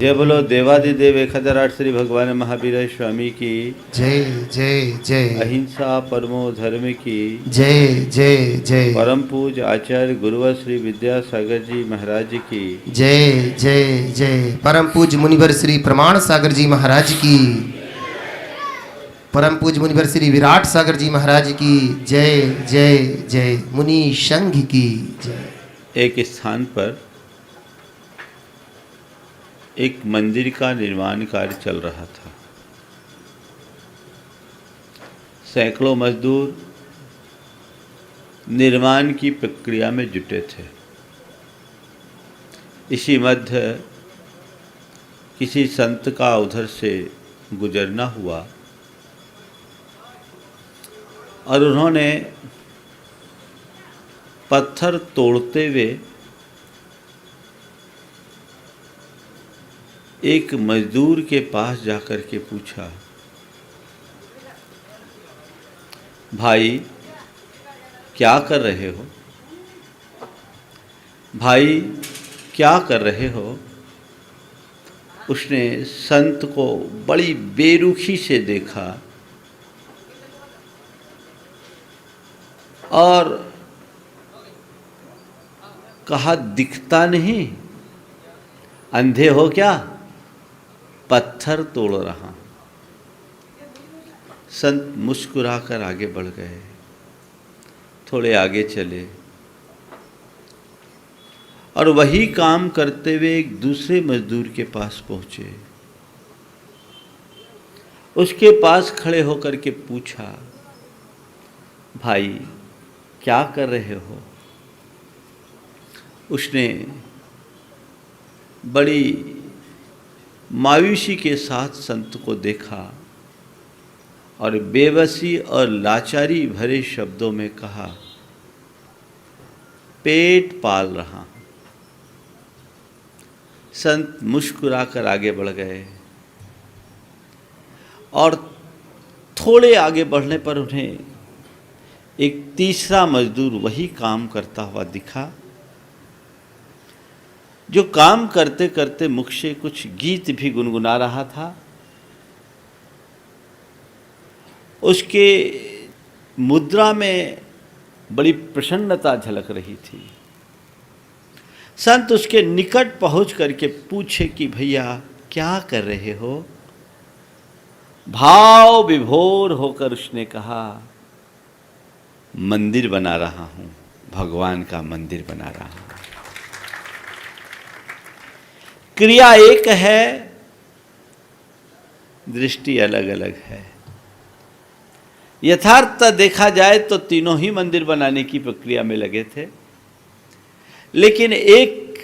जय बोलो देवादिदेव 1008 श्री भगवान महावीर स्वामी की जय जय जय। अहिंसा परमो धर्म की जय जय जय। परम पूज आचार्य गुरुवर श्री विद्यासागर जी महाराज की जय जय जय। परम पूज मुनिवर श्री प्रमाण सागर जी महाराज की, परम पूज मुनिवर श्री विराट सागर जी महाराज की जय जय जय। मुनि संघ की जय। एक स्थान पर एक मंदिर का निर्माण कार्य चल रहा था। सैकड़ों मजदूर निर्माण की प्रक्रिया में जुटे थे। इसी मध्य किसी संत का उधर से गुजरना हुआ और उन्होंने पत्थर तोड़ते हुए एक मजदूर के पास जाकर के पूछा, भाई क्या कर रहे हो? भाई क्या कर रहे हो? उसने संत को बड़ी बेरुखी से देखा और कहा, दिखता नहीं? अंधे हो क्या? पत्थर तोड़ रहा। संत मुस्कुराकर आगे बढ़ गए। थोड़े आगे चले और वही काम करते हुए एक दूसरे मजदूर के पास पहुंचे। उसके पास खड़े होकर के पूछा, भाई क्या कर रहे हो? उसने बड़ी मायूसी के साथ संत को देखा और बेबसी और लाचारी भरे शब्दों में कहा, पेट पाल रहा हूं। संत मुस्कुराकर आगे बढ़ गए और थोड़े आगे बढ़ने पर उन्हें एक तीसरा मजदूर वही काम करता हुआ दिखा, जो काम करते करते मुख से कुछ गीत भी गुनगुना रहा था। उसके मुद्रा में बड़ी प्रसन्नता झलक रही थी। संत उसके निकट पहुंच करके पूछे कि भैया क्या कर रहे हो? भाव विभोर होकर उसने कहा, मंदिर बना रहा हूं, भगवान का मंदिर बना रहा हूं। क्रिया एक है, दृष्टि अलग अलग है। यथार्थ देखा जाए तो तीनों ही मंदिर बनाने की प्रक्रिया में लगे थे, लेकिन एक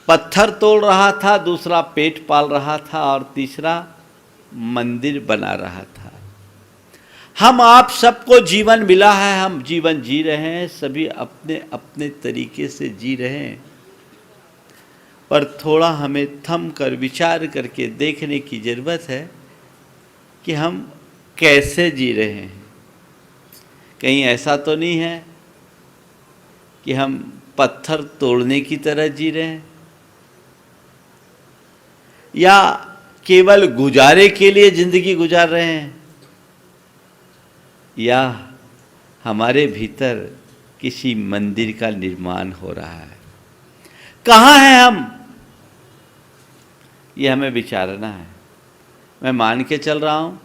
पत्थर तोड़ रहा था, दूसरा पेट पाल रहा था और तीसरा मंदिर बना रहा था। हम आप सबको जीवन मिला है, हम जीवन जी रहे हैं, सभी अपने अपने तरीके से जी रहे हैं, पर थोड़ा हमें थम कर विचार करके देखने की ज़रूरत है कि हम कैसे जी रहे हैं। कहीं ऐसा तो नहीं है कि हम पत्थर तोड़ने की तरह जी रहे हैं, या केवल गुजारे के लिए ज़िंदगी गुजार रहे हैं, या हमारे भीतर किसी मंदिर का निर्माण हो रहा है। कहाँ हैं हम? ये हमें विचारना है। मैं मान के चल रहा हूँ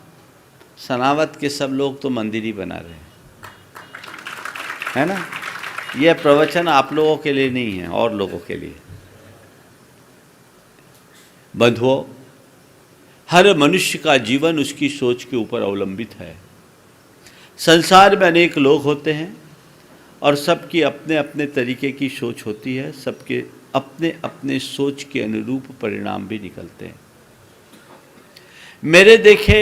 सनावत के सब लोग तो मंदिर ही बना रहे हैं, है ना? यह प्रवचन आप लोगों के लिए नहीं है, और लोगों के लिए। बंधुओं, हर मनुष्य का जीवन उसकी सोच के ऊपर अवलंबित है। संसार में अनेक लोग होते हैं और सबकी अपने अपने तरीके की सोच होती है, सबके अपने अपने सोच के अनुरूप परिणाम भी निकलते हैं। मेरे देखे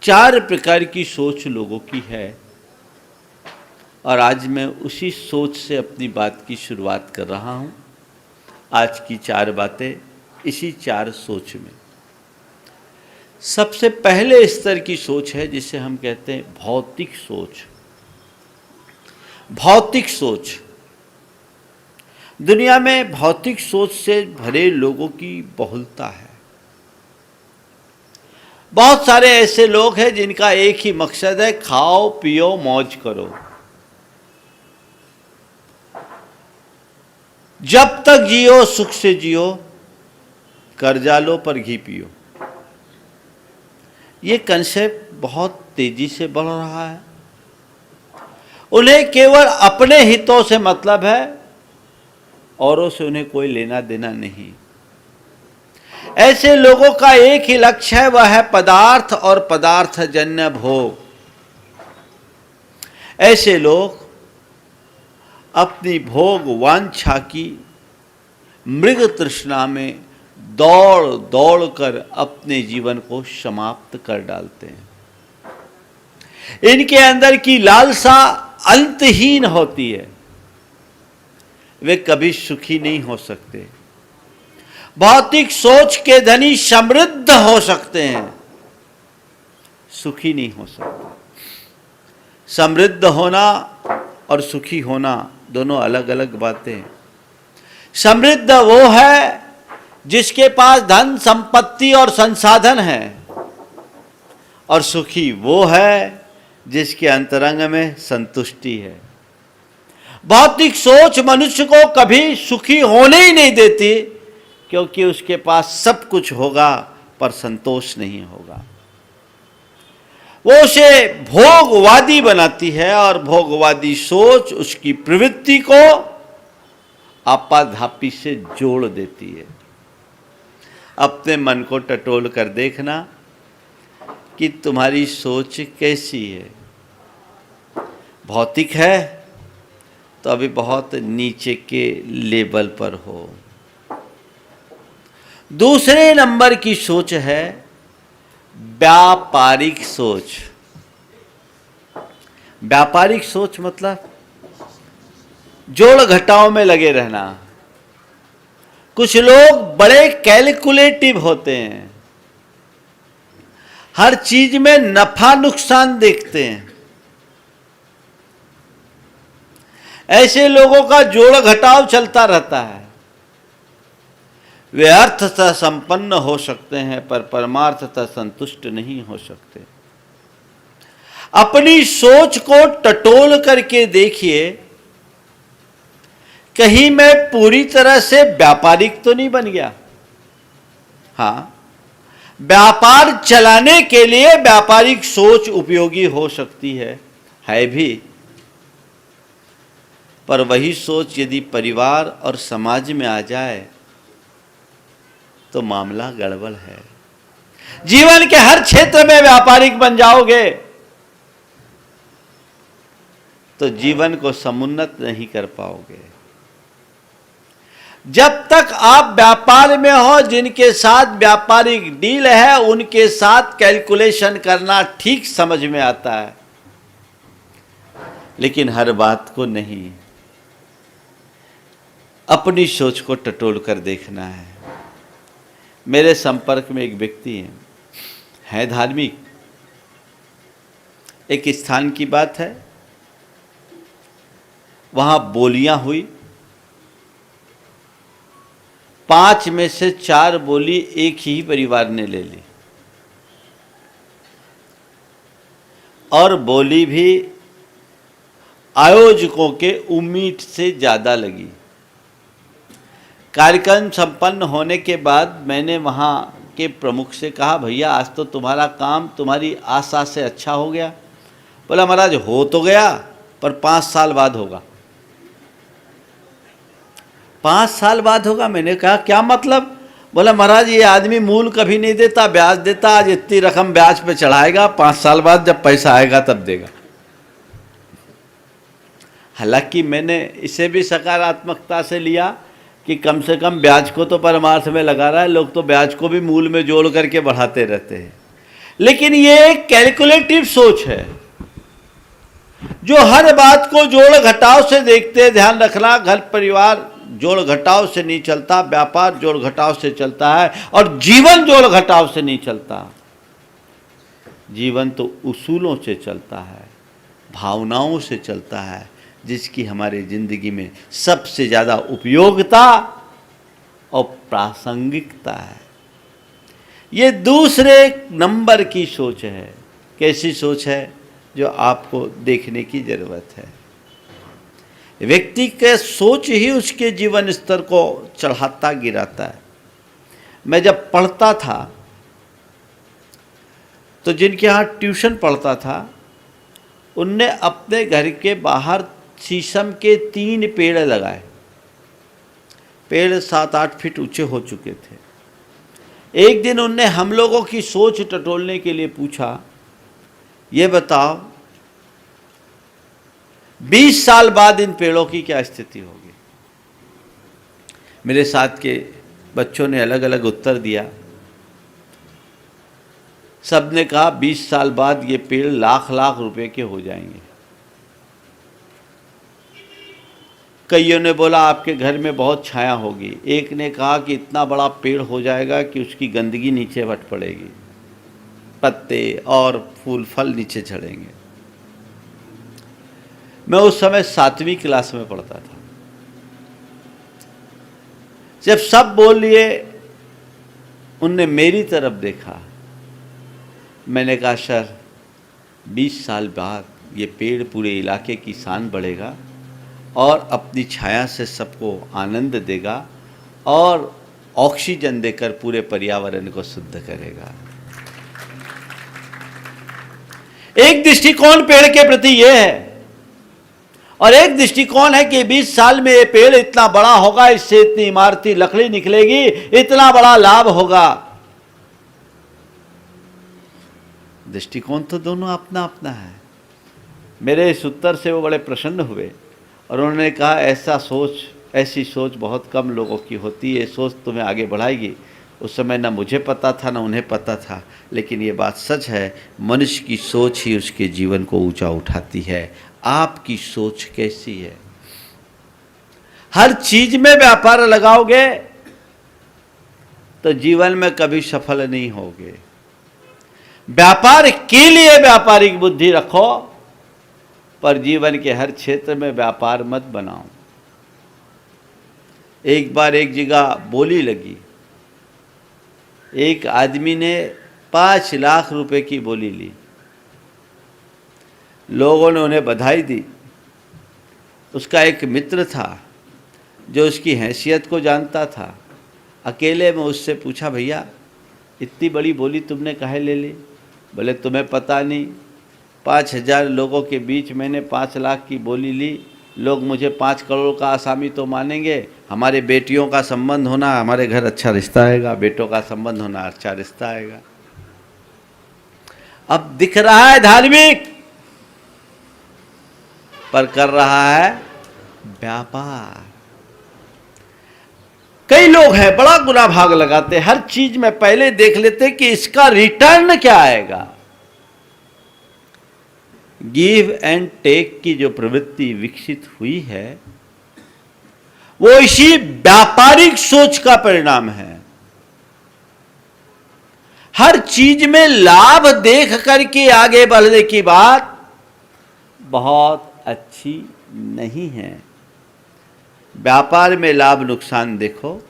4 प्रकार की सोच लोगों की है और आज मैं उसी सोच से अपनी बात की शुरुआत कर रहा हूं। आज की 4 बातें इसी 4 सोच में। सबसे पहले स्तर की सोच है जिसे हम कहते हैं भौतिक सोच। भौतिक सोच, दुनिया में भौतिक सोच से भरे लोगों की बहुलता है। बहुत सारे ऐसे लोग हैं जिनका एक ही मकसद है, खाओ पियो मौज करो। जब तक जियो सुख से जियो, कर्जा लो पर घी पियो। ये कंसेप्ट बहुत तेजी से बढ़ रहा है। उन्हें केवल अपने हितों से मतलब है, औरों से उन्हें कोई लेना देना नहीं। ऐसे लोगों का एक ही लक्ष्य है, वह है पदार्थ और पदार्थजन्य भोग। ऐसे लोग अपनी भोग वांछा की मृग तृष्णा में दौड़ दौड़ कर अपने जीवन को समाप्त कर डालते हैं। इनके अंदर की लालसा अंतहीन होती है, वे कभी सुखी नहीं हो सकते। भौतिक सोच के धनी समृद्ध हो सकते हैं, सुखी नहीं हो सकते। समृद्ध होना और सुखी होना दोनों अलग अलग बातें हैं। समृद्ध वो है जिसके पास धन संपत्ति और संसाधन है, और सुखी वो है जिसके अंतरंग में संतुष्टि है। भौतिक सोच मनुष्य को कभी सुखी होने ही नहीं देती, क्योंकि उसके पास सब कुछ होगा पर संतोष नहीं होगा। वो उसे भोगवादी बनाती है, और भोगवादी सोच उसकी प्रवृत्ति को आपाधापी से जोड़ देती है। अपने मन को टटोल कर देखना कि तुम्हारी सोच कैसी है। भौतिक है तो अभी बहुत नीचे के लेवल पर हो। दूसरे नंबर की सोच है व्यापारिक सोच। व्यापारिक सोच मतलब जोड़ घटाव में लगे रहना। कुछ लोग बड़े कैलकुलेटिव होते हैं, हर चीज में नफा नुकसान देखते हैं। ऐसे लोगों का जोड़ घटाव चलता रहता है। वे अर्थतः संपन्न हो सकते हैं पर परमार्थतः संतुष्ट नहीं हो सकते। अपनी सोच को टटोल करके देखिए, कहीं मैं पूरी तरह से व्यापारिक तो नहीं बन गया। हाँ, व्यापार चलाने के लिए व्यापारिक सोच उपयोगी हो सकती है भी, पर वही सोच यदि परिवार और समाज में आ जाए तो मामला गड़बड़ है। जीवन के हर क्षेत्र में व्यापारिक बन जाओगे तो जीवन को समुन्नत नहीं कर पाओगे। जब तक आप व्यापार में हो, जिनके साथ व्यापारिक डील है उनके साथ कैलकुलेशन करना ठीक समझ में आता है, लेकिन हर बात को नहीं। अपनी सोच को टटोल कर देखना है। मेरे संपर्क में एक व्यक्ति है धार्मिक। एक स्थान की बात है, वहां बोलियां हुई। 5 में से 4 बोली एक ही परिवार ने ले ली, और बोली भी आयोजकों के उम्मीद से ज्यादा लगी। कार्यक्रम संपन्न होने के बाद मैंने वहाँ के प्रमुख से कहा, भैया आज तो तुम्हारा काम तुम्हारी आशा से अच्छा हो गया। बोला महाराज हो तो गया, पर 5 साल बाद होगा। 5 साल बाद होगा? मैंने कहा क्या मतलब? बोला महाराज ये आदमी मूल कभी नहीं देता, ब्याज देता। आज इतनी रकम ब्याज पे चढ़ाएगा, 5 साल बाद जब पैसा आएगा तब देगा। हालांकि मैंने इसे भी सकारात्मकता से लिया कि कम से कम ब्याज को तो परमार्थ में लगा रहा है। लोग तो ब्याज को भी मूल में जोड़ करके बढ़ाते रहते हैं, लेकिन ये एक कैलकुलेटिव सोच है जो हर बात को जोड़ घटाव से देखते हैं। ध्यान रखना, घर परिवार जोड़ घटाव से नहीं चलता, व्यापार जोड़ घटाव से चलता है, और जीवन जोड़ घटाव से नहीं चलता। जीवन तो उसूलों से चलता है, भावनाओं से चलता है, जिसकी हमारी जिंदगी में सबसे ज़्यादा उपयोगिता और प्रासंगिकता है। ये दूसरे नंबर की सोच है। कैसी सोच है? जो आपको देखने की जरूरत है। व्यक्ति के सोच ही उसके जीवन स्तर को चढ़ाता गिराता है। मैं जब पढ़ता था तो जिनके यहाँ ट्यूशन पढ़ता था उनने अपने घर के बाहर शीशम के 3 पेड़ लगाए। पेड़ 7-8 फीट ऊंचे हो चुके थे। एक दिन उनने हम लोगों की सोच टटोलने के लिए पूछा, ये बताओ 20 साल बाद इन पेड़ों की क्या स्थिति होगी? मेरे साथ के बच्चों ने अलग अलग उत्तर दिया। सब ने कहा 20 साल बाद ये पेड़ लाख लाख रुपए के हो जाएंगे। कईयों ने बोला आपके घर में बहुत छाया होगी। एक ने कहा कि इतना बड़ा पेड़ हो जाएगा कि उसकी गंदगी नीचे बट पड़ेगी, पत्ते और फूल फल नीचे झड़ेंगे। मैं उस समय 7वीं क्लास में पढ़ता था। जब सब बोल लिए उनने मेरी तरफ देखा। मैंने कहा सर 20 साल बाद ये पेड़ पूरे इलाके की शान बढ़ेगा और अपनी छाया से सबको आनंद देगा और ऑक्सीजन देकर पूरे पर्यावरण को शुद्ध करेगा। एक दृष्टिकोण पेड़ के प्रति यह है और एक दृष्टिकोण है कि 20 साल में ये पेड़ इतना बड़ा होगा, इससे इतनी इमारती लकड़ी निकलेगी, इतना बड़ा लाभ होगा। दृष्टिकोण तो दोनों अपना अपना है। मेरे इस उत्तर से वो बड़े प्रसन्न हुए और उन्होंने कहा ऐसी सोच बहुत कम लोगों की होती है, ये सोच तुम्हें आगे बढ़ाएगी। उस समय ना मुझे पता था ना उन्हें पता था, लेकिन ये बात सच है, मनुष्य की सोच ही उसके जीवन को ऊंचा उठाती है। आपकी सोच कैसी है? हर चीज में व्यापार लगाओगे तो जीवन में कभी सफल नहीं होगे। व्यापार के लिए व्यापारिक बुद्धि रखो, पर जीवन के हर क्षेत्र में व्यापार मत बनाओ। एक बार एक जगह बोली लगी। एक आदमी ने 5 लाख रुपए की बोली ली। लोगों ने उन्हें बधाई दी। उसका एक मित्र था जो उसकी हैसियत को जानता था। अकेले में उससे पूछा, भैया इतनी बड़ी बोली तुमने काहे ले ली? बोले तुम्हें पता नहीं, 5000 लोगों के बीच मैंने 5 लाख की बोली ली। लोग मुझे 5 करोड़ का आसामी तो मानेंगे। हमारे बेटियों का संबंध होना, हमारे घर अच्छा रिश्ता आएगा, बेटों का संबंध होना अच्छा रिश्ता आएगा। अब दिख रहा है धार्मिक, पर कर रहा है व्यापार। कई लोग हैं बड़ा गुना भाग लगाते, हर चीज में पहले देख लेते कि इसका रिटर्न क्या आएगा। गिव एंड टेक की जो प्रवृत्ति विकसित हुई है वो इसी व्यापारिक सोच का परिणाम है। हर चीज में लाभ देख करके आगे बढ़ने की बात बहुत अच्छी नहीं है। व्यापार में लाभ नुकसान देखो,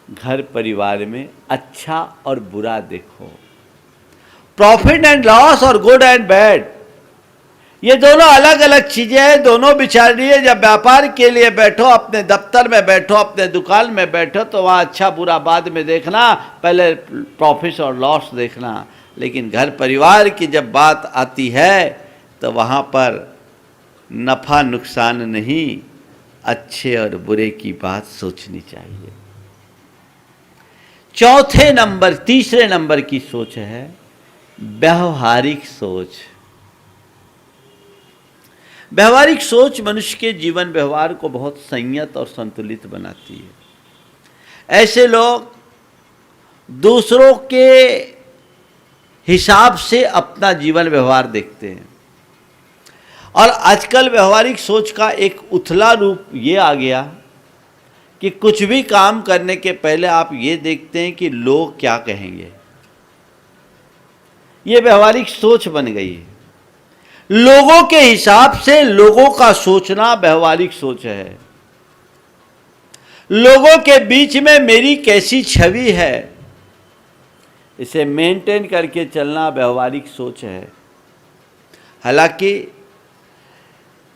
घर परिवार में अच्छा और बुरा देखो। प्रॉफिट एंड लॉस और गुड एंड बैड, ये दोनों अलग अलग चीजें हैं, दोनों विचारणीय। जब व्यापार के लिए बैठो, अपने दफ्तर में बैठो, अपने दुकान में बैठो, तो वहाँ अच्छा बुरा बाद में देखना, पहले प्रॉफिट और लॉस देखना। लेकिन घर परिवार की जब बात आती है तो वहाँ पर नफ़ा नुकसान नहीं, अच्छे और बुरे की बात सोचनी चाहिए। तीसरे नंबर की सोच है व्यवहारिक सोच। व्यवहारिक सोच मनुष्य के जीवन व्यवहार को बहुत संयत और संतुलित बनाती है। ऐसे लोग दूसरों के हिसाब से अपना जीवन व्यवहार देखते हैं। और आजकल व्यवहारिक सोच का एक उथला रूप ये आ गया कि कुछ भी काम करने के पहले आप ये देखते हैं कि लोग क्या कहेंगे। ये व्यवहारिक सोच बन गई है। लोगों के हिसाब से लोगों का सोचना व्यवहारिक सोच है। लोगों के बीच में मेरी कैसी छवि है, इसे मेंटेन करके चलना व्यवहारिक सोच है। हालांकि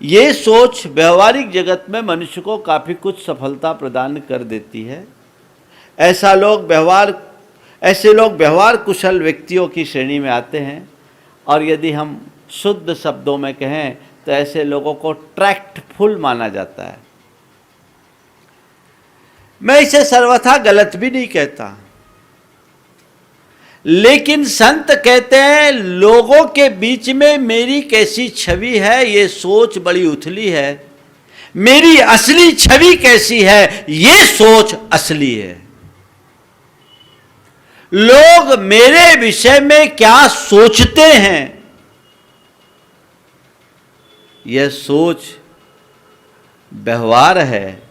ये सोच व्यवहारिक जगत में मनुष्य को काफ़ी कुछ सफलता प्रदान कर देती है। ऐसे लोग व्यवहार कुशल व्यक्तियों की श्रेणी में आते हैं, और यदि हम शुद्ध शब्दों में कहें तो ऐसे लोगों को ट्रैक्टफुल माना जाता है। मैं इसे सर्वथा गलत भी नहीं कहता, लेकिन संत कहते हैं लोगों के बीच में मेरी कैसी छवि है, ये सोच बड़ी उथली है। मेरी असली छवि कैसी है, ये सोच असली है। लोग मेरे विषय में क्या सोचते हैं, यह सोच व्यवहार है।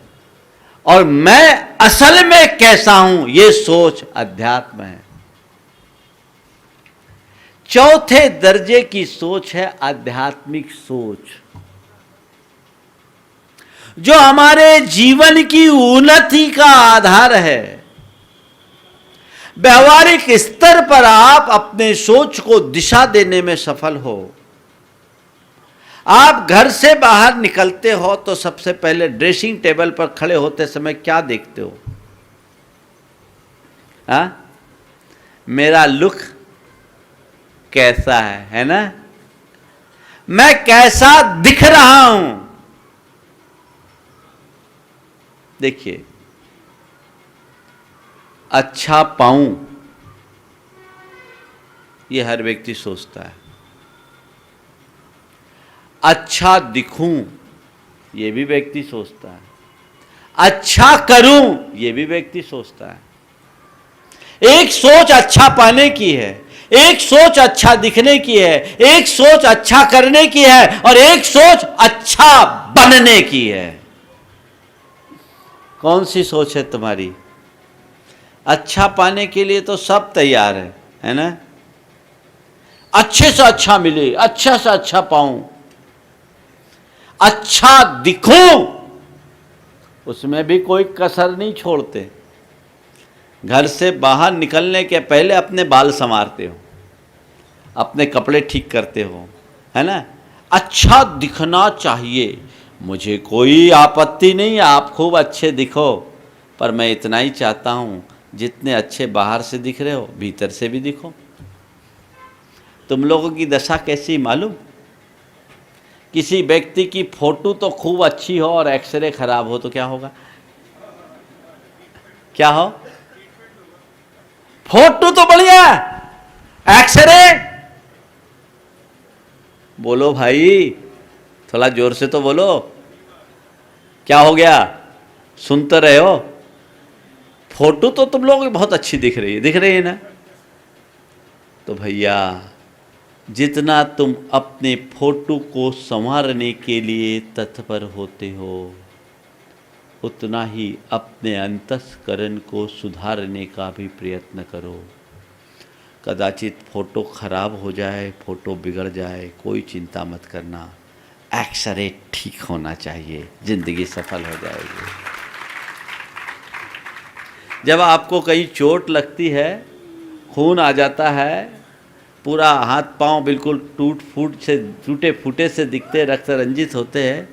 और मैं असल में कैसा हूं, यह सोच अध्यात्म है। चौथे दर्जे की सोच है आध्यात्मिक सोच, जो हमारे जीवन की उन्नति का आधार है। व्यवहारिक स्तर पर आप अपने सोच को दिशा देने में सफल हो। आप घर से बाहर निकलते हो तो सबसे पहले ड्रेसिंग टेबल पर खड़े होते समय क्या देखते हो? मेरा लुक कैसा है ना? मैं कैसा दिख रहा हूं? देखिए, अच्छा पाऊं ये हर व्यक्ति सोचता है। अच्छा दिखूं ये भी व्यक्ति सोचता है। अच्छा करूं ये भी व्यक्ति सोचता है। एक सोच अच्छा पाने की है, एक सोच अच्छा दिखने की है, एक सोच अच्छा करने की है, और एक सोच अच्छा बनने की है। कौन सी सोच है तुम्हारी? अच्छा पाने के लिए तो सब तैयार है ना? अच्छे से अच्छा मिले, अच्छा से अच्छा पाऊं, अच्छा दिखूं, उसमें भी कोई कसर नहीं छोड़ते। घर से बाहर निकलने के पहले अपने बाल संवारते हो, अपने कपड़े ठीक करते हो, है ना? अच्छा दिखना चाहिए, मुझे कोई आपत्ति नहीं, आप खूब अच्छे दिखो, पर मैं इतना ही चाहता हूं जितने अच्छे बाहर से दिख रहे हो भीतर से भी दिखो। तुम लोगों की दशा कैसी मालूम? किसी व्यक्ति की फोटो तो खूब अच्छी हो और एक्सरे खराब हो तो क्या होगा? क्या हो? फोटो तो बढ़िया, एक्सरे, बोलो भाई, थोड़ा जोर से तो बोलो, क्या हो गया? सुन तो रहे हो? फोटो तो तुम लोग बहुत अच्छी दिख रही है ना? तो भैया, जितना तुम अपने फोटो को संवारने के लिए तत्पर होते हो, उतना ही अपने अंतस्करण को सुधारने का भी प्रयत्न करो। कदाचित फोटो खराब हो जाए, फोटो बिगड़ जाए, कोई चिंता मत करना, एक्सरे ठीक होना चाहिए, जिंदगी सफल हो जाएगी। जब आपको कहीं चोट लगती है, खून आ जाता है, पूरा हाथ पांव बिल्कुल टूटे फूटे से दिखते, रक्त रंजित होते हैं,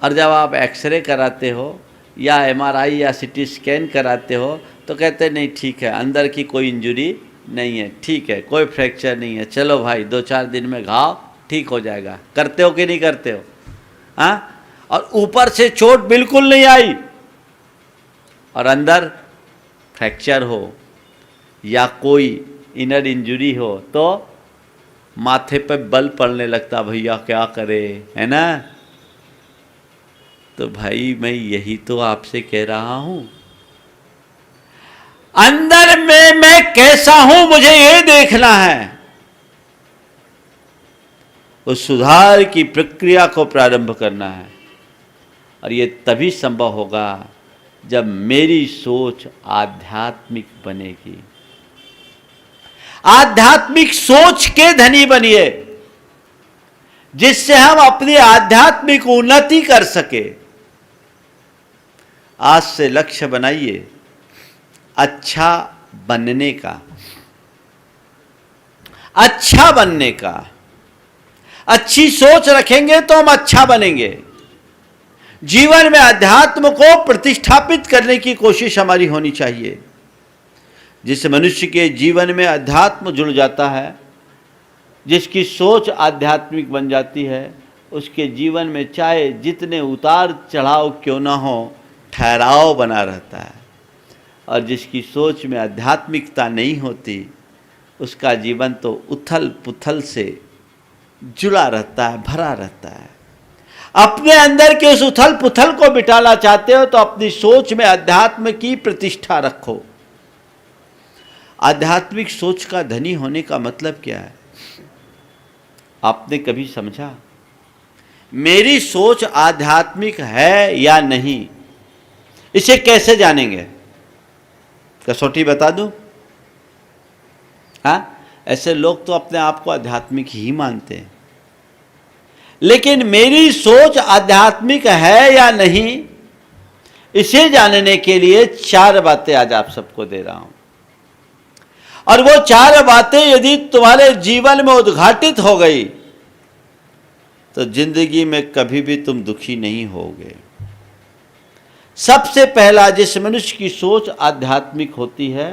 और जब आप एक्सरे कराते हो या एमआरआई या सीटी स्कैन कराते हो तो कहते नहीं ठीक है, अंदर की कोई इंजरी नहीं है, ठीक है, कोई फ्रैक्चर नहीं है, चलो भाई 2-4 दिन में घाव ठीक हो जाएगा। करते हो कि नहीं करते हो? हाँ? और ऊपर से चोट बिल्कुल नहीं आई और अंदर फ्रैक्चर हो या कोई इनर इंजरी हो तो माथे पे बल पड़ने लगता, भैया क्या करे, है ना? तो भाई मैं यही तो आपसे कह रहा हूं, अंदर में मैं कैसा हूं मुझे ये देखना है। उस सुधार की प्रक्रिया को प्रारंभ करना है, और ये तभी संभव होगा जब मेरी सोच आध्यात्मिक बनेगी। आध्यात्मिक सोच के धनी बनिए। जिससे हम अपनी आध्यात्मिक उन्नति कर सके। आज से लक्ष्य बनाइए अच्छा बनने का, अच्छा बनने का। अच्छी सोच रखेंगे तो हम अच्छा बनेंगे। जीवन में अध्यात्म को प्रतिष्ठापित करने की कोशिश हमारी होनी चाहिए। जिस मनुष्य के जीवन में अध्यात्म जुड़ जाता है, जिसकी सोच आध्यात्मिक बन जाती है, उसके जीवन में चाहे जितने उतार चढ़ाव क्यों ना हो, ठहराव बना रहता है। और जिसकी सोच में आध्यात्मिकता नहीं होती, उसका जीवन तो उथल पुथल से जुड़ा रहता है, भरा रहता है। अपने अंदर के उस उथल पुथल को मिटाना चाहते हो तो अपनी सोच में अध्यात्म की प्रतिष्ठा रखो। आध्यात्मिक सोच का धनी होने का मतलब क्या है? आपने कभी समझा? मेरी सोच आध्यात्मिक है या नहीं, इसे कैसे जानेंगे? कसौटी बता दूं? हाँ, ऐसे लोग तो अपने आप को आध्यात्मिक ही मानते हैं, लेकिन मेरी सोच आध्यात्मिक है या नहीं, इसे जानने के लिए 4 बातें आज आप सबको दे रहा हूं। और वो 4 बातें यदि तुम्हारे जीवन में उद्घाटित हो गई तो जिंदगी में कभी भी तुम दुखी नहीं होगे। सबसे पहला, जिस मनुष्य की सोच आध्यात्मिक होती है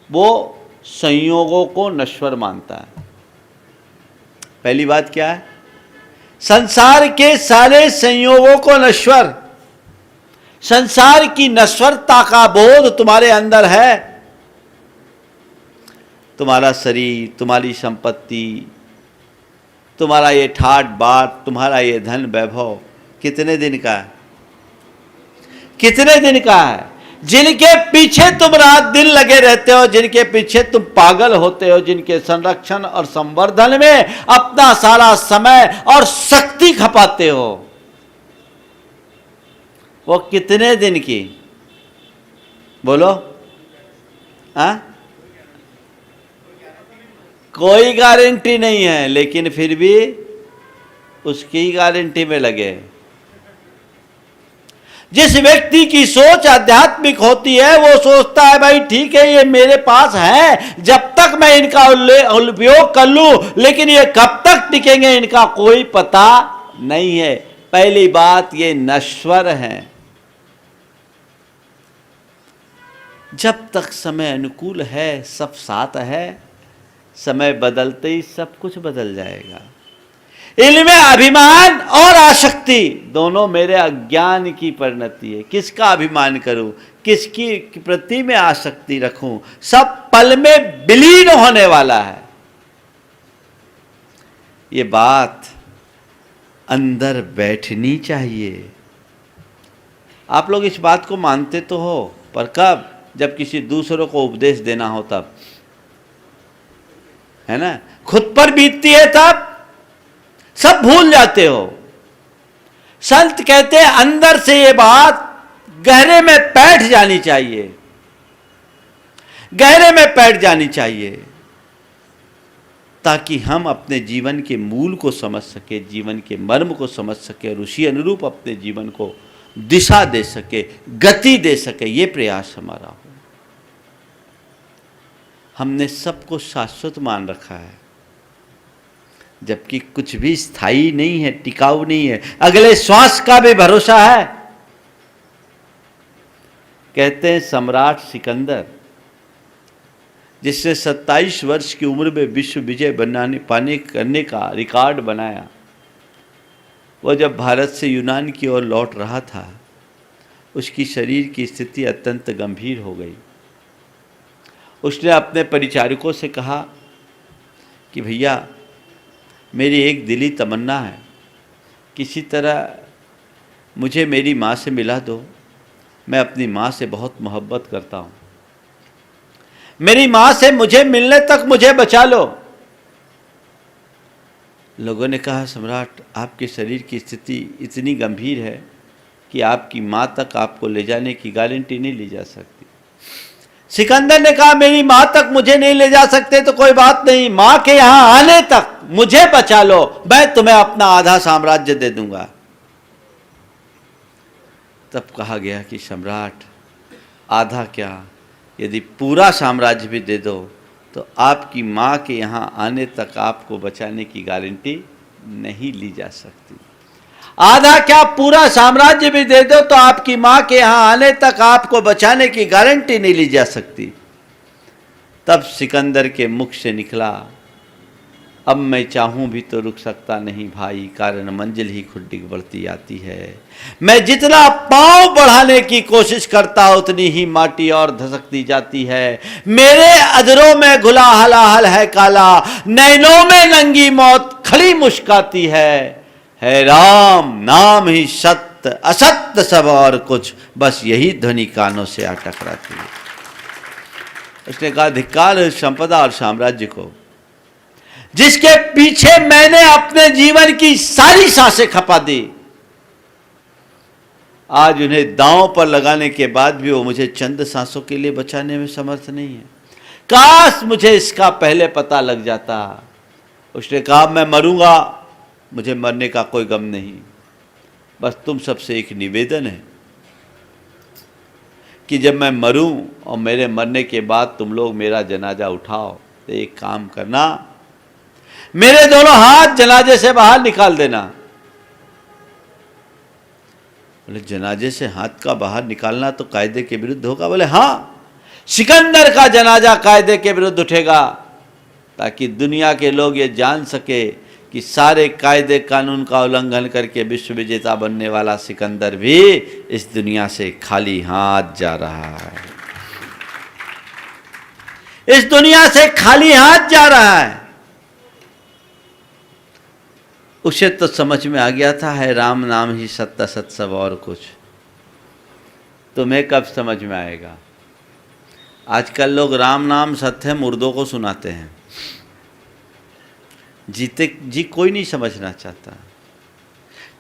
वो संयोगों को नश्वर मानता है। पहली बात क्या है? संसार के सारे संयोगों को नश्वर, संसार की नश्वरता का बोध तुम्हारे अंदर है। तुम्हारा शरीर, तुम्हारी संपत्ति, तुम्हारा ये ठाट बाट, तुम्हारा ये धन वैभव कितने दिन का है? कितने दिन का है? जिनके पीछे तुम रात दिन लगे रहते हो, जिनके पीछे तुम पागल होते हो, जिनके संरक्षण और संवर्धन में अपना सारा समय और शक्ति खपाते हो, वो कितने दिन की? बोलो। हाँ, कोई गारंटी नहीं है, लेकिन फिर भी उसकी गारंटी में लगे। जिस व्यक्ति की सोच आध्यात्मिक होती है वो सोचता है भाई ठीक है ये मेरे पास है, जब तक मैं इनका उपयोग कर लूं, लेकिन ये कब तक टिकेंगे इनका कोई पता नहीं है। पहली बात, ये नश्वर हैं। जब तक समय अनुकूल है सब साथ है, समय बदलते ही सब कुछ बदल जाएगा। इनमें अभिमान और आसक्ति दोनों मेरे अज्ञान की परिणति है। किसका अभिमान करूं, किसकी प्रति में आसक्ति रखूं, सब पल में विलीन होने वाला है। ये बात अंदर बैठनी चाहिए। आप लोग इस बात को मानते तो हो, पर कब? जब किसी दूसरों को उपदेश देना हो तब, है ना? खुद पर बीतती है तब सब भूल जाते हो। संत कहते हैं अंदर से ये बात गहरे में बैठ जानी चाहिए, गहरे में बैठ जानी चाहिए, ताकि हम अपने जीवन के मूल को समझ सके, जीवन के मर्म को समझ सके और उसी अनुरूप अपने जीवन को दिशा दे सके, गति दे सके। ये प्रयास हमारा हो। हमने सबको शाश्वत मान रखा है, जबकि कुछ भी स्थायी नहीं है, टिकाऊ नहीं है। अगले श्वास का भी भरोसा है। कहते हैं सम्राट सिकंदर, जिसने 27 वर्ष की उम्र में विश्व विजय करने का रिकॉर्ड बनाया, वह जब भारत से यूनान की ओर लौट रहा था, उसकी शरीर की स्थिति अत्यंत गंभीर हो गई। उसने अपने परिचारकों से कहा कि भैया मेरी एक दिली तमन्ना है, किसी तरह मुझे मेरी माँ से मिला दो। मैं अपनी माँ से बहुत मोहब्बत करता हूँ, मेरी माँ से मुझे मिलने तक मुझे बचा लो। लोगों ने कहा सम्राट, आपके शरीर की स्थिति इतनी गंभीर है कि आपकी माँ तक आपको ले जाने की गारंटी नहीं ली जा सकती। सिकंदर ने कहा मेरी माँ तक मुझे नहीं ले जा सकते तो कोई बात नहीं, माँ के यहाँ आने तक मुझे बचा लो, मैं तुम्हें अपना आधा साम्राज्य दे दूंगा। तब कहा गया कि सम्राट, आधा क्या, यदि पूरा साम्राज्य भी दे दो तो आपकी माँ के यहाँ आने तक आपको बचाने की गारंटी नहीं ली जा सकती। आधा क्या, पूरा साम्राज्य भी दे दो तो आपकी माँ के यहाँ आने तक आपको बचाने की गारंटी नहीं ली जा सकती। तब सिकंदर के मुख से निकला, अब मैं चाहूं भी तो रुक सकता नहीं भाई, कारण मंजिल ही खुद डिग बढ़ती आती है। मैं जितना पांव बढ़ाने की कोशिश करता उतनी ही माटी और धसकती जाती है। मेरे अधरों में घुला हलाहल है काला, नैनों में नंगी मौत खड़ी मुस्काती है राम नाम ही सत्य, असत्य सब और कुछ, बस यही ध्वनि कानों से आ टकराती है। उसने कहा, धिक्कार है संपदा और साम्राज्य को, जिसके पीछे मैंने अपने जीवन की सारी सांसें खपा दी। आज उन्हें दांव पर लगाने के बाद भी वो मुझे चंद सांसों के लिए बचाने में समर्थ नहीं है। काश मुझे इसका पहले पता लग जाता। उसने कहा, मैं मरूंगा, मुझे मरने का कोई गम नहीं, बस तुम सबसे एक निवेदन है कि जब मैं मरूं और मेरे मरने के बाद तुम लोग मेरा जनाजा उठाओ तो एक काम करना, मेरे दोनों हाथ जनाजे से बाहर निकाल देना। बोले, जनाजे से हाथ का बाहर निकालना तो कायदे के विरुद्ध होगा। बोले, हाँ, सिकंदर का जनाजा कायदे के विरुद्ध उठेगा, ताकि दुनिया के लोग ये जान सके कि सारे कायदे कानून का उल्लंघन करके विश्व विजेता बनने वाला सिकंदर भी इस दुनिया से खाली हाथ जा रहा है। इस दुनिया से खाली हाथ जा रहा है। उसे तो समझ में आ गया था, है राम नाम ही सत्य, सत सब और कुछ। तुम्हें कब समझ में आएगा? आजकल लोग राम नाम सत्य है मुर्दों को सुनाते हैं, जीते जी कोई नहीं समझना चाहता।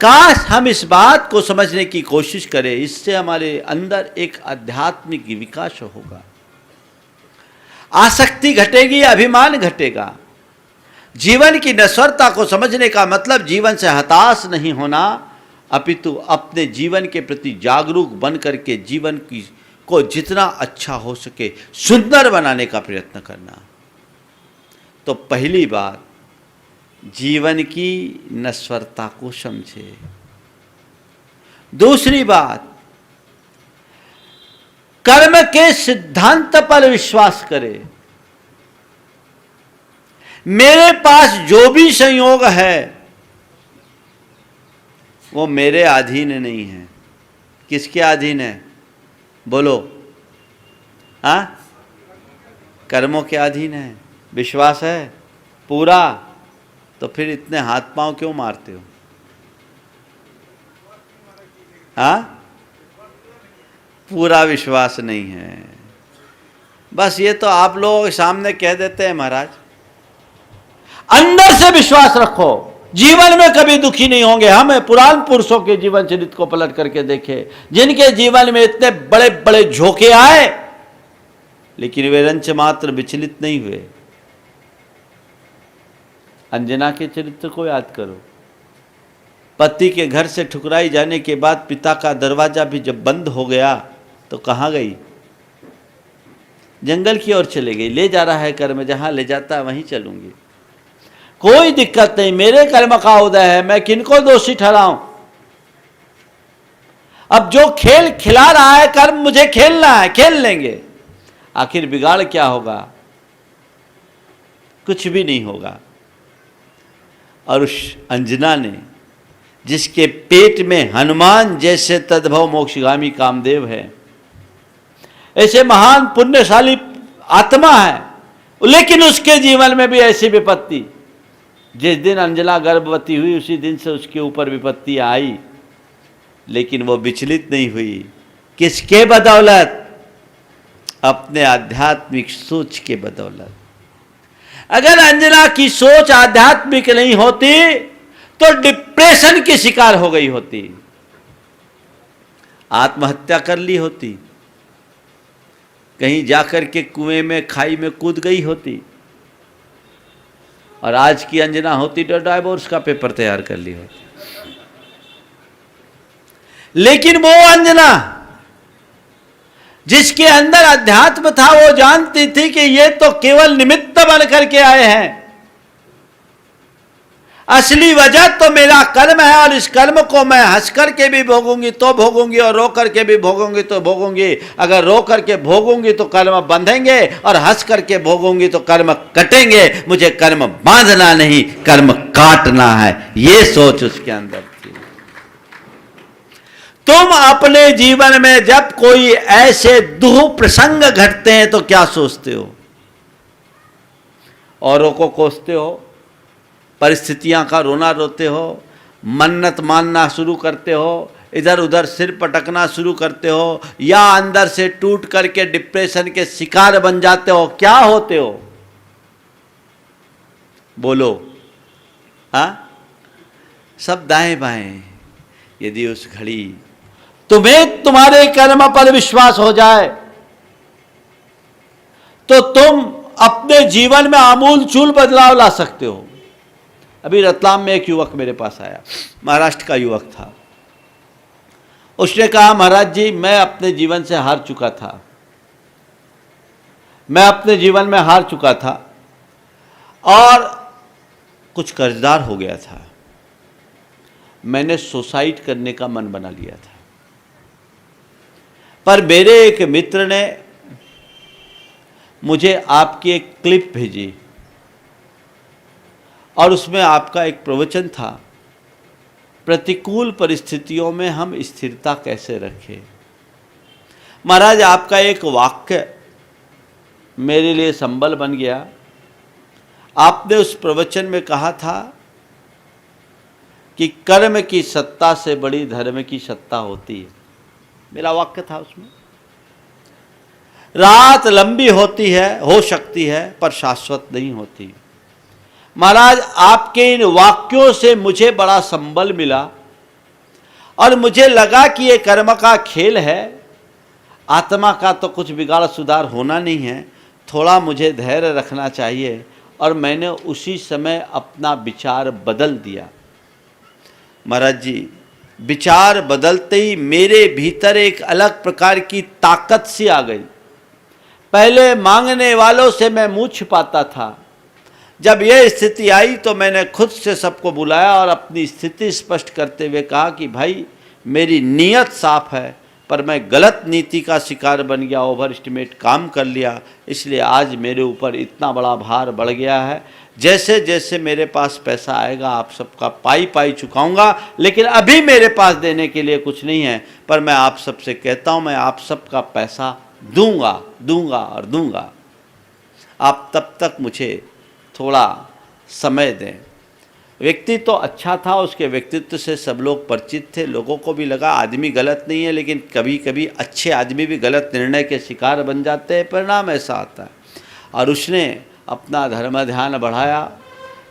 काश हम इस बात को समझने की कोशिश करें, इससे हमारे अंदर एक आध्यात्मिक विकास होगा, आसक्ति घटेगी, अभिमान घटेगा। जीवन की नश्वरता को समझने का मतलब जीवन से हताश नहीं होना, अपितु अपने जीवन के प्रति जागरूक बन करके जीवन की को जितना अच्छा हो सके सुंदर बनाने का प्रयत्न करना। तो पहली बात, जीवन की नश्वरता को समझे। दूसरी बात, कर्म के सिद्धांत पर विश्वास करे। मेरे पास जो भी संयोग है वो मेरे अधीन नहीं है। किसके अधीन है? बोलो। हाँ, कर्मों के अधीन है। विश्वास है पूरा, तो फिर इतने हाथ पांव क्यों मारते हो? हाँ, पूरा विश्वास नहीं है। बस ये तो आप लोगों के सामने कह देते हैं महाराज। अंदर से विश्वास रखो, जीवन में कभी दुखी नहीं होंगे। हम पुराण पुरुषों के जीवन चरित्र को पलट करके देखें, जिनके जीवन में इतने बड़े बड़े झोंके आए लेकिन वे रंच मात्र विचलित नहीं हुए। अंजना के चरित्र को याद करो। पति के घर से ठुकराई जाने के बाद पिता का दरवाजा भी जब बंद हो गया तो कहाँ गई? जंगल की ओर चले गई। ले जा रहा है कर्म, जहां ले जाता है वहीं चलूंगी, कोई दिक्कत नहीं, मेरे कर्म का उदय है, मैं किनको दोषी ठहराऊं? अब जो खेल खिला रहा है कर्म, मुझे खेलना है, खेल लेंगे। आखिर बिगाड़ क्या होगा? कुछ भी नहीं होगा। और उस अंजना ने, जिसके पेट में हनुमान जैसे तद्भव मोक्षगामी कामदेव है, ऐसे महान पुण्यशाली आत्मा है, लेकिन उसके जीवन में भी ऐसी विपत्ति। जिस दिन अंजना गर्भवती हुई उसी दिन से उसके ऊपर विपत्ति आई, लेकिन वो विचलित नहीं हुई। किसके बदौलत? अपने आध्यात्मिक सोच के बदौलत। अगर अंजना की सोच आध्यात्मिक नहीं होती तो डिप्रेशन की शिकार हो गई होती, आत्महत्या कर ली होती, कहीं जाकर के कुएं में खाई में कूद गई होती। और आज की अंजना होती तो डाइवोर्स का पेपर तैयार कर ली होती। लेकिन वो अंजना जिसके अंदर अध्यात्म था, वो जानती थी कि ये तो केवल निमित्त बन करके आए हैं, असली वजह तो मेरा कर्म है, और इस कर्म को मैं हंस करके भी भोगूंगी तो भोगूंगी और रो करके भी भोगूंगी तो भोगूंगी। अगर रो करके भोगूंगी तो कर्म बंधेंगे और हंस करके भोगूंगी तो कर्म कटेंगे। मुझे कर्म बांधना नहीं, कर्म काटना है, ये सोच उसके अंदर थी। तुम अपने जीवन में जब कोई ऐसे दुख प्रसंग घटते हैं तो क्या सोचते हो? औरों को कोसते हो, परिस्थितियां का रोना रोते हो, मन्नत मानना शुरू करते हो, इधर उधर सिर पटकना शुरू करते हो, या अंदर से टूट करके डिप्रेशन के शिकार बन जाते हो। क्या होते हो? बोलो। हाँ, सब दाएं बाएं। यदि उस घड़ी तुम्हें तुम्हारे कर्म पर विश्वास हो जाए तो तुम अपने जीवन में आमूल-चूल बदलाव ला सकते हो। अभी रतलाम में एक युवक मेरे पास आया, महाराष्ट्र का युवक था। उसने कहा, महाराज जी, मैं अपने जीवन से हार चुका था, मैं अपने जीवन में हार चुका था और कुछ कर्जदार हो गया था। मैंने सुसाइड करने का मन बना लिया था, पर मेरे एक मित्र ने मुझे आपकी एक क्लिप भेजी और उसमें आपका एक प्रवचन था, प्रतिकूल परिस्थितियों में हम स्थिरता कैसे रखें। महाराज, आपका एक वाक्य मेरे लिए संबल बन गया। आपने उस प्रवचन में कहा था कि कर्म की सत्ता से बड़ी धर्म की सत्ता होती है। मेरा वाक्य था उसमें। रात लंबी होती है, हो सकती है, पर शाश्वत नहीं होती। महाराज, आपके इन वाक्यों से मुझे बड़ा संबल मिला और मुझे लगा कि ये कर्म का खेल है, आत्मा का तो कुछ बिगाड़ सुधार होना नहीं है, थोड़ा मुझे धैर्य रखना चाहिए। और मैंने उसी समय अपना विचार बदल दिया। महाराज जी, विचार बदलते ही मेरे भीतर एक अलग प्रकार की ताकत सी आ गई। पहले मांगने वालों से मैं मुंह छिपाता था, जब यह स्थिति आई तो मैंने खुद से सबको बुलाया और अपनी स्थिति स्पष्ट करते हुए कहा कि भाई, मेरी नीयत साफ है, पर मैं गलत नीति का शिकार बन गया, ओवर एस्टिमेट काम कर लिया, इसलिए आज मेरे ऊपर इतना बड़ा भार बढ़ गया है। जैसे जैसे मेरे पास पैसा आएगा आप सबका पाई पाई चुकाऊंगा, लेकिन अभी मेरे पास देने के लिए कुछ नहीं है। पर मैं आप सबसे कहता हूं, मैं आप सबका पैसा दूंगा दूंगा और दूंगा। आप तब तक मुझे थोड़ा समय दें। व्यक्ति तो अच्छा था, उसके व्यक्तित्व से सब लोग परिचित थे, लोगों को भी लगा आदमी गलत नहीं है, लेकिन कभी कभी अच्छे आदमी भी गलत निर्णय के शिकार बन जाते हैं, परिणाम ऐसा आता है। और उसने अपना धर्म ध्यान बढ़ाया,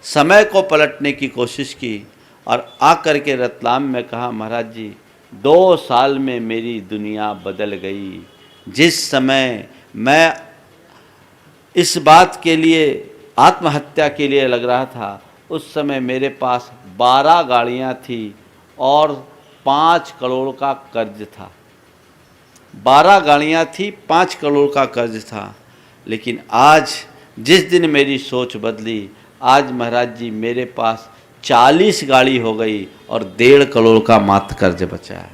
समय को पलटने की कोशिश की और आकर के रतलाम में कहा, महाराज जी, 2 साल में मेरी दुनिया बदल गई। जिस समय मैं इस बात के लिए, आत्महत्या के लिए लग रहा था, उस समय मेरे पास 12 गाड़ियाँ थी और 5 करोड़ का कर्ज था। 12 गाड़ियाँ थी, 5 करोड़ का कर्ज था। लेकिन आज जिस दिन मेरी सोच बदली, आज महाराज जी मेरे पास 40 गाड़ी हो गई और 1.5 करोड़ का मात्र कर्ज बचा है।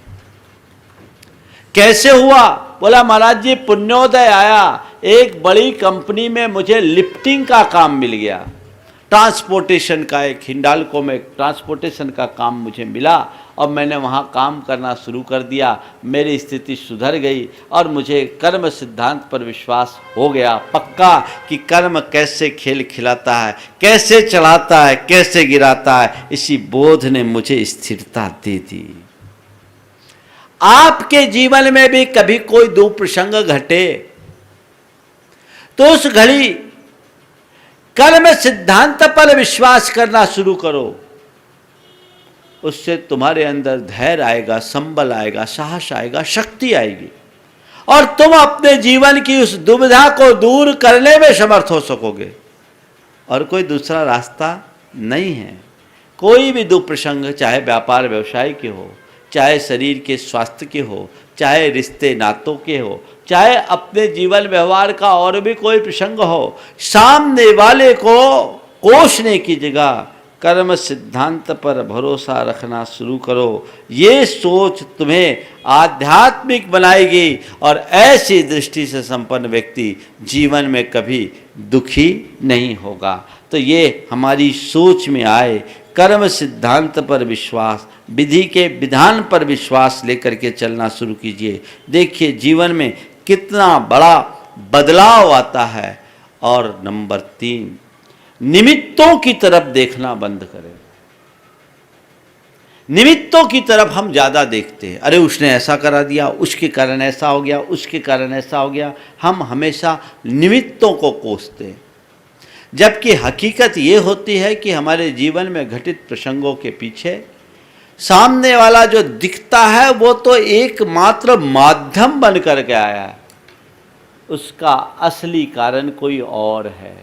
कैसे हुआ? बोला, महाराज जी, पुण्योदय आया, एक बड़ी कंपनी में मुझे लिफ्टिंग का काम मिल गया, ट्रांसपोर्टेशन का, एक हिंडाल्को में ट्रांसपोर्टेशन का काम मुझे मिला और मैंने वहाँ काम करना शुरू कर दिया। मेरी स्थिति सुधर गई और मुझे कर्म सिद्धांत पर विश्वास हो गया पक्का कि कर्म कैसे खेल खिलाता है, कैसे चढ़ाता है, कैसे गिराता है। इसी बोध ने मुझे स्थिरता दे दी। आपके जीवन में भी कभी कोई दुख प्रसंग घटे तो उस घड़ी कर्म सिद्धांत पर विश्वास करना शुरू करो। उससे तुम्हारे अंदर धैर्य आएगा, संबल आएगा, साहस आएगा, शक्ति आएगी और तुम अपने जीवन की उस दुविधा को दूर करने में समर्थ हो सकोगे। और कोई दूसरा रास्ता नहीं है। कोई भी दुप्रसंग, चाहे व्यापार व्यवसाय के हो, चाहे शरीर के स्वास्थ्य के हो, चाहे रिश्ते नातों के हो, चाहे अपने जीवन व्यवहार का और भी कोई प्रसंग हो, सामने वाले को कोसने की जगह कर्म सिद्धांत पर भरोसा रखना शुरू करो। ये सोच तुम्हें आध्यात्मिक बनाएगी और ऐसी दृष्टि से संपन्न व्यक्ति जीवन में कभी दुखी नहीं होगा। तो ये हमारी सोच में आए, कर्म सिद्धांत पर विश्वास, विधि के विधान पर विश्वास लेकर के चलना शुरू कीजिए। देखिए जीवन में कितना बड़ा बदलाव आता है। और नंबर 3, निमित्तों की तरफ देखना बंद करें। निमित्तों की तरफ हम ज़्यादा देखते हैं, अरे उसने ऐसा करा दिया, उसके कारण ऐसा हो गया, उसके कारण ऐसा हो गया। हम हमेशा निमित्तों को कोसते हैं, जबकि हकीकत ये होती है कि हमारे जीवन में घटित प्रसंगों के पीछे सामने वाला जो दिखता है वो तो एकमात्र माध्यम बन करके आया है, उसका असली कारण कोई और है।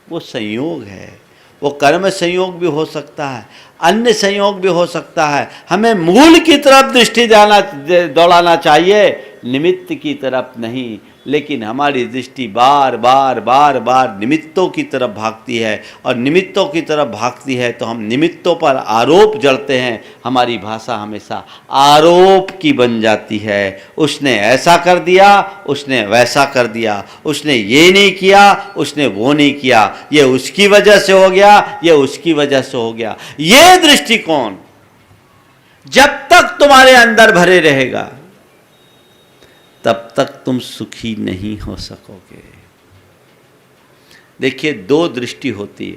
वो संयोग है, वो कर्म संयोग भी हो सकता है, अन्य संयोग भी हो सकता है। हमें मूल की तरफ दृष्टि दौड़ाना चाहिए, निमित्त की तरफ नहीं। लेकिन हमारी दृष्टि बार बार निमित्तों की तरफ भागती है, और निमित्तों की तरफ भागती है तो हम निमित्तों पर आरोप जड़ते हैं। हमारी भाषा हमेशा आरोप की बन जाती है। उसने ऐसा कर दिया, उसने वैसा कर दिया, उसने ये नहीं किया, उसने वो नहीं किया, ये उसकी वजह से हो गया, ये उसकी वजह से हो गया। ये दृष्टिकोण जब तक तुम्हारे अंदर भरे रहेगा तब तक तुम सुखी नहीं हो सकोगे। देखिए 2 दृष्टि होती है,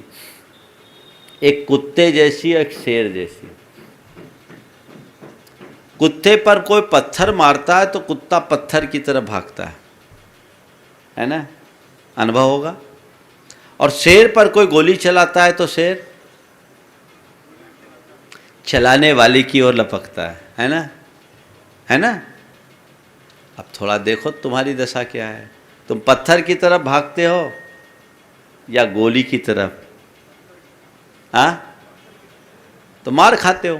एक कुत्ते जैसी, एक शेर जैसी। कुत्ते पर कोई पत्थर मारता है तो कुत्ता पत्थर की तरफ भागता है ना, अनुभव होगा। और शेर पर कोई गोली चलाता है तो शेर चलाने वाले की ओर लपकता है ना, है ना। अब थोड़ा देखो तुम्हारी दशा क्या है, तुम पत्थर की तरफ भागते हो या गोली की तरफ? हाँ, तो मार खाते हो।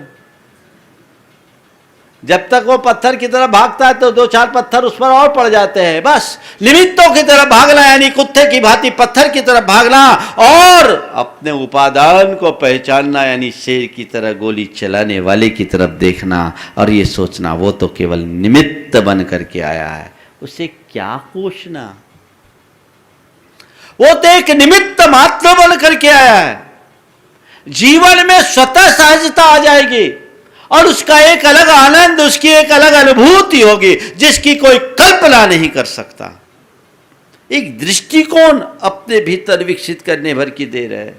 जब तक वो पत्थर की तरफ भागता है तो 2-4 पत्थर उस पर और पड़ जाते हैं। बस निमित्तों की तरफ भागना यानी कुत्ते की भांति पत्थर की तरफ भागना, और अपने उपादान को पहचानना यानी शेर की तरह गोली चलाने वाले की तरफ देखना और ये सोचना वो तो केवल निमित्त बन करके आया है, उसे क्या कोसना, वो तो एक निमित्त मात्र बन करके आया है। जीवन में स्वतः सहजता आ जाएगी और उसका एक अलग आनंद, उसकी एक अलग अनुभूति होगी जिसकी कोई कल्पना नहीं कर सकता। एक दृष्टिकोण अपने भीतर विकसित करने भर की देर है।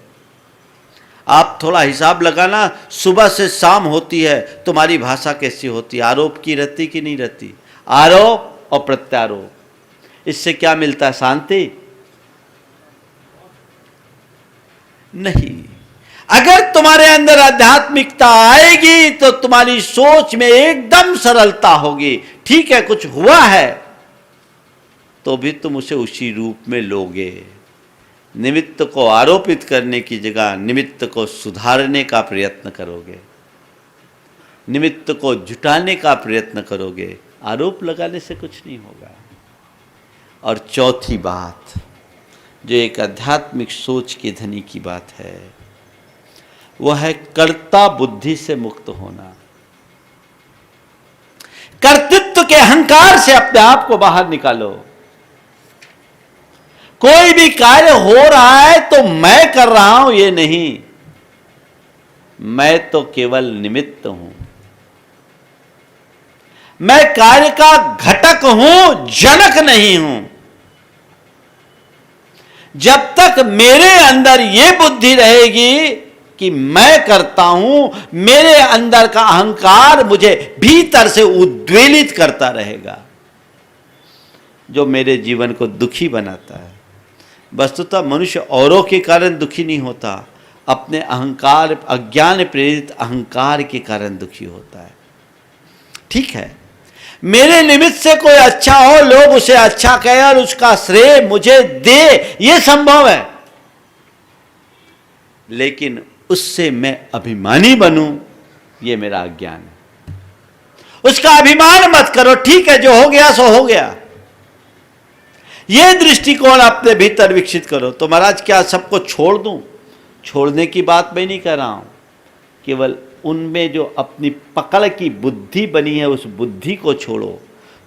आप थोड़ा हिसाब लगाना, सुबह से शाम होती है तुम्हारी भाषा कैसी होती है, आरोप की रहती कि नहीं रहती? आरोप और प्रत्यारोप, इससे क्या मिलता है? शांति नहीं। अगर तुम्हारे अंदर आध्यात्मिकता आएगी तो तुम्हारी सोच में एकदम सरलता होगी। ठीक है, कुछ हुआ है तो भी तुम उसे उसी रूप में लोगे। निमित्त को आरोपित करने की जगह निमित्त को सुधारने का प्रयत्न करोगे, निमित्त को जुटाने का प्रयत्न करोगे। आरोप लगाने से कुछ नहीं होगा। और चौथी बात जो एक आध्यात्मिक सोच के धनी की बात है, वह है कर्ता बुद्धि से मुक्त होना। कर्तृत्व के अहंकार से अपने आप को बाहर निकालो। कोई भी कार्य हो रहा है तो मैं कर रहा हूं, ये नहीं, मैं तो केवल निमित्त हूं। मैं कार्य का घटक हूं, जनक नहीं हूं। जब तक मेरे अंदर ये बुद्धि रहेगी कि मैं करता हूं, मेरे अंदर का अहंकार मुझे भीतर से उद्वेलित करता रहेगा, जो मेरे जीवन को दुखी बनाता है। वस्तुतः मनुष्य औरों के कारण दुखी नहीं होता, अपने अहंकार, अज्ञान प्रेरित अहंकार के कारण दुखी होता है। ठीक है, मेरे निमित्त से कोई अच्छा हो, लोग उसे अच्छा कहे और उसका श्रेय मुझे दे, यह संभव है। लेकिन उससे मैं अभिमानी बनूं, ये मेरा अज्ञान है। उसका अभिमान मत करो, ठीक है, जो हो गया सो हो गया। ये दृष्टिकोण अपने भीतर विकसित करो। तो महाराज क्या सबको छोड़ दूं? छोड़ने की बात मैं नहीं कर रहा हूं, केवल उनमें जो अपनी पकड़ की बुद्धि बनी है उस बुद्धि को छोड़ो,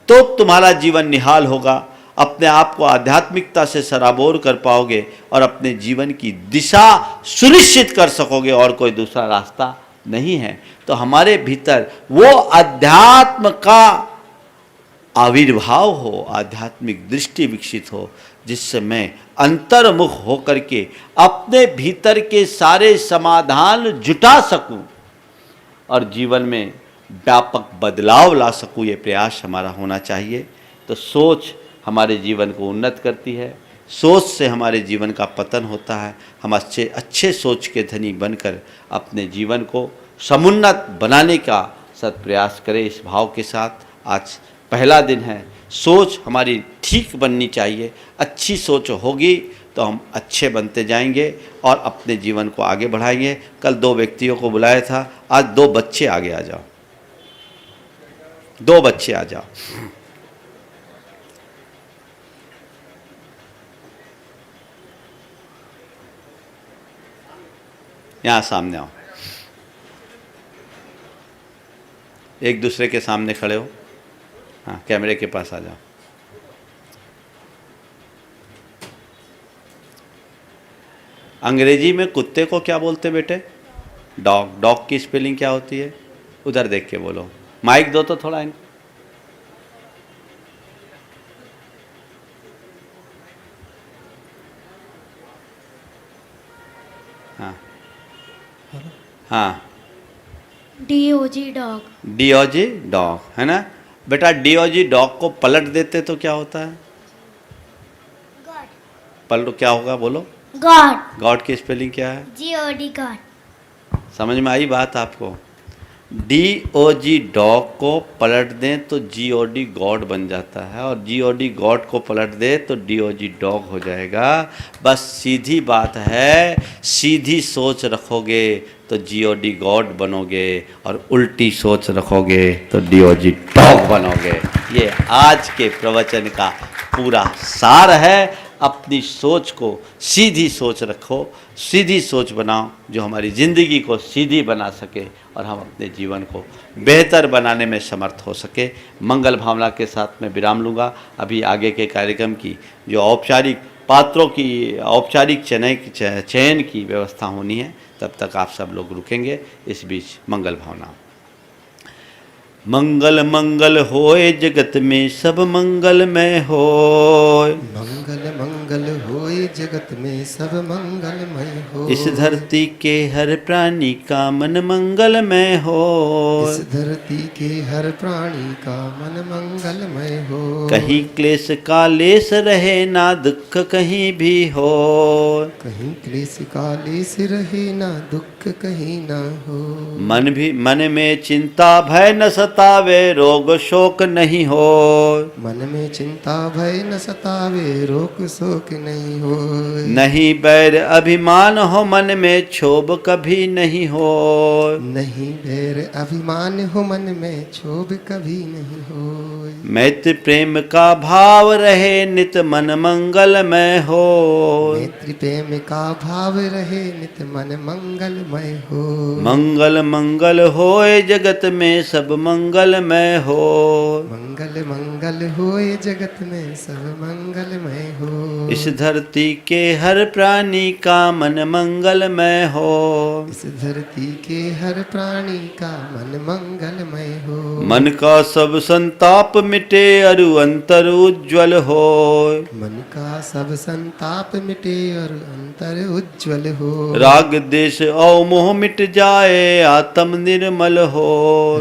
तो तुम्हारा जीवन निहाल होगा। अपने आप को आध्यात्मिकता से सराबोर कर पाओगे और अपने जीवन की दिशा सुनिश्चित कर सकोगे, और कोई दूसरा रास्ता नहीं है। तो हमारे भीतर वो अध्यात्म का आविर्भाव हो, आध्यात्मिक दृष्टि विकसित हो, जिससे मैं अंतर्मुख होकर के अपने भीतर के सारे समाधान जुटा सकूं और जीवन में व्यापक बदलाव ला सकूं। ये प्रयास हमारा होना चाहिए। तो सोच हमारे जीवन को उन्नत करती है, सोच से हमारे जीवन का पतन होता है। हम अच्छे सोच के धनी बनकर अपने जीवन को समुन्नत बनाने का सत्प्रयास करें। इस भाव के साथ आज पहला दिन है, सोच हमारी ठीक बननी चाहिए। अच्छी सोच होगी तो हम अच्छे बनते जाएंगे और अपने जीवन को आगे बढ़ाएंगे। कल 2 व्यक्तियों को बुलाया था, आज 2 बच्चे आगे आ जाओ, 2 बच्चे आ जाओ। यहाँ सामने आओ, एक दूसरे के सामने खड़े हो। हाँ, कैमरे के पास आ जाओ। अंग्रेजी में कुत्ते को क्या बोलते बेटे? डॉग। डॉग की स्पेलिंग क्या होती है? उधर देख के बोलो। माइक दो तो थोड़ा इनको। हाँ हाँ, DOG डॉग। DOG डॉग है ना बेटा। DOG डॉग को पलट देते तो क्या होता है? गॉड। पलटो क्या होगा बोलो? गॉड। गॉड की स्पेलिंग क्या है? GOD God. समझ में आई बात आपको? DOG डॉग को पलट दें तो GOD गॉड बन जाता है, और GOD गॉड को पलट दे तो DOG डॉग हो जाएगा। बस सीधी बात है, सीधी सोच रखोगे तो GOD गॉड बनोगे, और उल्टी सोच रखोगे तो DOG डॉग बनोगे। ये आज के प्रवचन का पूरा सार है। अपनी सोच को सीधी सोच रखो, सीधी सोच बनाओ जो हमारी ज़िंदगी को सीधी बना सके और हम अपने जीवन को बेहतर बनाने में समर्थ हो सके। मंगल भावना के साथ मैं विराम लूँगा। अभी आगे के कार्यक्रम की जो औपचारिक पात्रों की औपचारिक चयन की व्यवस्था होनी है, तब तक आप सब लोग रुकेंगे। इस बीच मंगल भावना। मंगल मंगल होए जगत में सब मंगलमय होए। मंगल मंगल होए जगत में सब मंगलमय हो। इस धरती के हर प्राणी का मन मंगलमय हो। इस धरती के हर प्राणी का मन मंगलमय हो। कहीं क्लेश का लेस रहे ना दुख कहीं भी हो। कहीं क्लेश का लेस रहे ना दुख कहीं ना हो। मन में चिंता भय न सतावे रोग शोक नहीं हो। मन में चिंता भय न सतावे रोग शोक नहीं हो। नहीं बैर अभिमान हो मन में क्षोभ कभी नहीं हो। नहीं बैर अभिमान हो मन में क्षोभ कभी नहीं हो। मैत्री प्रेम का भाव रहे नित मन मंगलमय हो। मैत्री प्रेम का भाव रहे नित मन मंगलमय हो। मंगल मंगल होए जगत में सब मंगलमय हो। मंगल मंगल होए जगत में सब मंगलमय हो। इस धरती के हर प्राणी का मन मंगलमय हो। इस धरती के हर प्राणी का मन मंगलमय हो। मन का सब संताप मिटे अरु अंतर उज्ज्वल हो। मन का सब संताप मिटे और अंतर उज्ज्वल हो। राग देश और मोह मिट जाए आत्म निर्मल हो।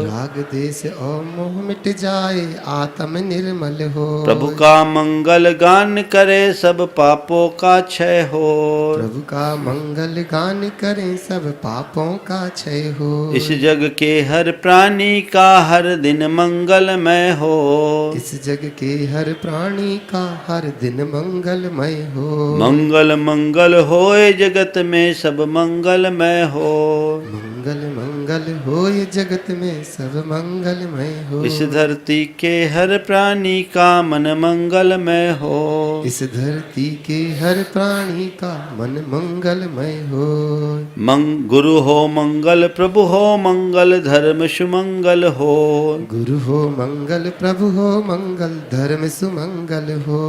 राग देश और मोह मिट जाए आत्म निर्मल हो। प्रभु का मंगल गान करे सब पापों का क्षय हो। प्रभु का मंगल गान करें सब पापों का क्षय हो। इस जग के हर प्राणी का हर दिन मंगलमय हो। इस जग के हर प्राणी का हर दिन मंगलमय हो। मंगल मंगल होए जगत में सब मंगलमय हो। मंगल मंगल होए जगत में सब मंगलमय हो। इस धरती के हर प्राणी का मन मंगलमय हो। इस धरती के हर प्राणी का मन मंगलमय हो। गुरु हो मंगल प्रभु हो मंगल धर्म सुमंगल हो। गुरु हो मंगल प्रभु हो मंगल धर्म सुमंगल हो।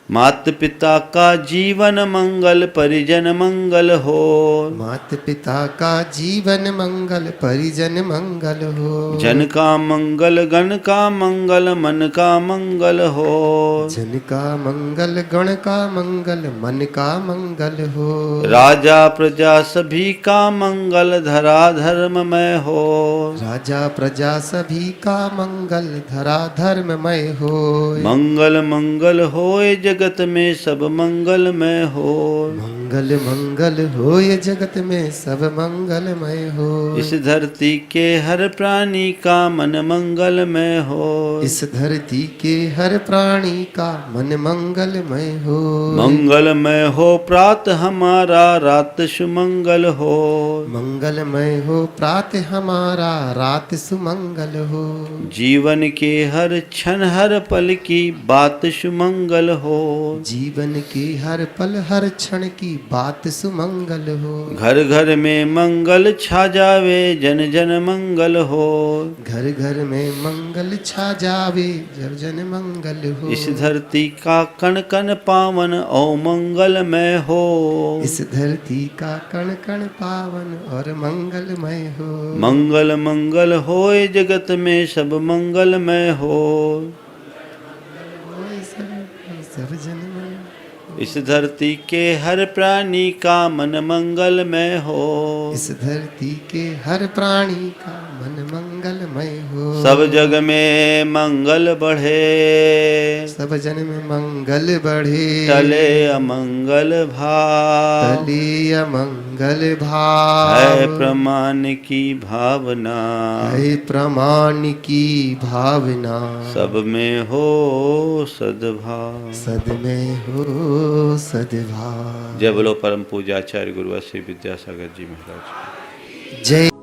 मात पिता का जीवन मंगल परिजन मंगल हो। मात पिता का जीवन मंगल परिजन मंगल हो। जन का मंगल गण का मंगल मन का मंगल हो। जन का मंगल गण का मंगल मन का मंगल हो। राजा प्रजा सभी का मंगल धरा धर्ममय हो। राजा प्रजा सभी का मंगल धरा धर्ममय हो। मंगल मंगल होए जगत में सब मंगलमय हो। मंगल मंगल हो ये जगत में सब मंगलमय हो। इस धरती के हर प्राणी का मन मंगलमय हो। इस धरती के हर प्राणी का मन मंगलमय हो। मंगलमय हो प्रात हमारा रात सुमंगल हो। मंगलमय हो प्रात हमारा रात सुमंगल हो। जीवन के हर क्षण हर पल की बात सुमंगल हो। जीवन की हर पल हर क्षण की बात सुमंगल हो। घर घर में मंगल छा जावे जन जन मंगल हो। घर घर में मंगल छा जावे जब जन मंगल हो। इस धरती का कण कण पावन ओ मंगलमय हो। इस धरती का कण कण पावन और मंगलमय हो। मंगल मंगल होए जगत में सब मंगलमय हो। सब जन इस धरती के हर प्राणी का मन मंगलमय हो। इस धरती के हर प्राणी का मन मंगलमय हो। सब जग में मंगल बढ़े सब जन में मंगल बढ़े। टले अमंगल भाव तले अमंगल भाव। है प्रमाण की भावना है प्रमाण की भावना। सब में हो सद्भाव। सद में हो सद्भाव। जय बोलो परम पूज्य आचार्य गुरु श्री विद्यासागर जी महाराज। जय।